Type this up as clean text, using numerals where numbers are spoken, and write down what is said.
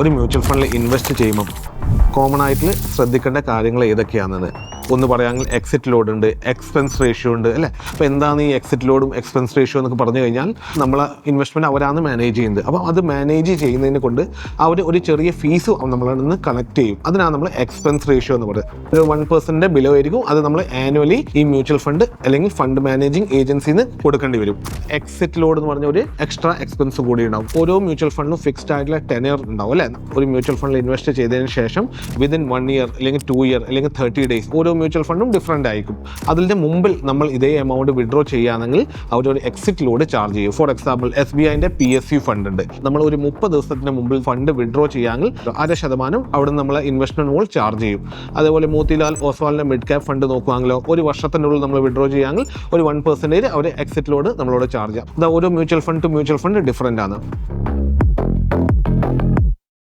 ഒരു മ്യൂച്വൽ ഫണ്ടിൽ ഇൻവെസ്റ്റ് ചെയ്യുമ്പം കോമൺ ആയിട്ട് ശ്രദ്ധിക്കേണ്ട കാര്യങ്ങൾ ഏതൊക്കെയാണെന്ന് ഒന്ന് പറയാമെങ്കിൽ എക്സിറ്റ് ലോഡ് ഉണ്ട്, എക്സ്പെൻസ് റേഷ്യോ ഉണ്ട് അല്ലേ. അപ്പോൾ എന്താണ് ഈ എക്സിറ്റ് ലോഡും എക്സ്പെൻസ് റേഷ്യോ എന്നൊക്കെ പറഞ്ഞു കഴിഞ്ഞാൽ നമ്മളെ ഇൻവെസ്റ്റ്മെൻറ്റ് അവരാണ് മാനേജ് ചെയ്യുന്നത്. അപ്പോൾ അത് മാനേജ് ചെയ്യുന്നതിനെ കൊണ്ട് അവർ ഒരു ചെറിയ ഫീസ് നമ്മളിൽ നിന്ന് കളക്ട് ചെയ്യും. അതിനാണ് നമ്മൾ എക്സ്പെൻസ് റേഷ്യോ എന്ന് പറയുന്നത്. ഒരു 1% ബിലോ ആയിരിക്കും. അത് നമ്മൾ ആനുവലി ഈ മ്യൂച്വൽ ഫണ്ട് അല്ലെങ്കിൽ ഫണ്ട് മാനേജിങ് ഏജൻസിന്ന് കൊടുക്കേണ്ടി വരും. എക്സിറ്റ് ലോഡ് എന്ന് പറഞ്ഞ ഒരു എക്സ്ട്രാ എക്സ്പെൻസ് കൂടി ഉണ്ടാവും. ഓരോ മ്യൂച്വൽ ഫണ്ടും ഫിക്സ്ഡ് ആയിട്ടുള്ള ടെനർ ഉണ്ടാവും അല്ലേ. ഒരു മ്യൂച്വൽ ഫണ്ടിൽ ഇൻവെസ്റ്റ് ചെയ്തതിന് ശേഷം വിതിൻ 1 ഇയർ അല്ലെങ്കിൽ 2 ഇയർ അല്ലെങ്കിൽ 30 ഡേയ്സ് ഓരോ മ്യൂച്വൽ ഫണ്ടും ഡിഫറൻ്റ് ആയിരിക്കും. അതിൻ്റെ മുമ്പിൽ നമ്മൾ ഇതേ എമൗണ്ട് വിഡ്രോ ചെയ്യുകയാണെങ്കിൽ അവരൊരു എക്സിറ്റ് ലോഡ് ചാർജ് ചെയ്യും. ഫോർ എക്സാമ്പിൾ SBIൻ്റെ PSU ഫണ്ട് ഉണ്ട്. നമ്മൾ ഒരു 30 ദിവസത്തിന് മുമ്പിൽ ഫണ്ട് വിഡ്രോ ചെയ്യുകയാണെങ്കിൽ 0.5% അവിടെ നമ്മൾ ഇൻവെസ്റ്റ്മെന്റ് മോൾ ചാർജ് ചെയ്യും. അതേപോലെ മോത്തിലാൽ ഓസ്വാളിൻ്റെ മിഡ് ക്യാപ് ഫണ്ട് നോക്കുകയാണെങ്കിലോ ഒരു വർഷത്തിനുള്ളിൽ നമ്മൾ വിഡ്രോ ചെയ്യുകയാണെങ്കിൽ ഒരു 1% അവർ എക്സിറ്റ് ലോഡ് നമ്മളോട് ചാർജ് ചെയ്യാം. ഓരോ mutual fund to mutual fund different ആണ്.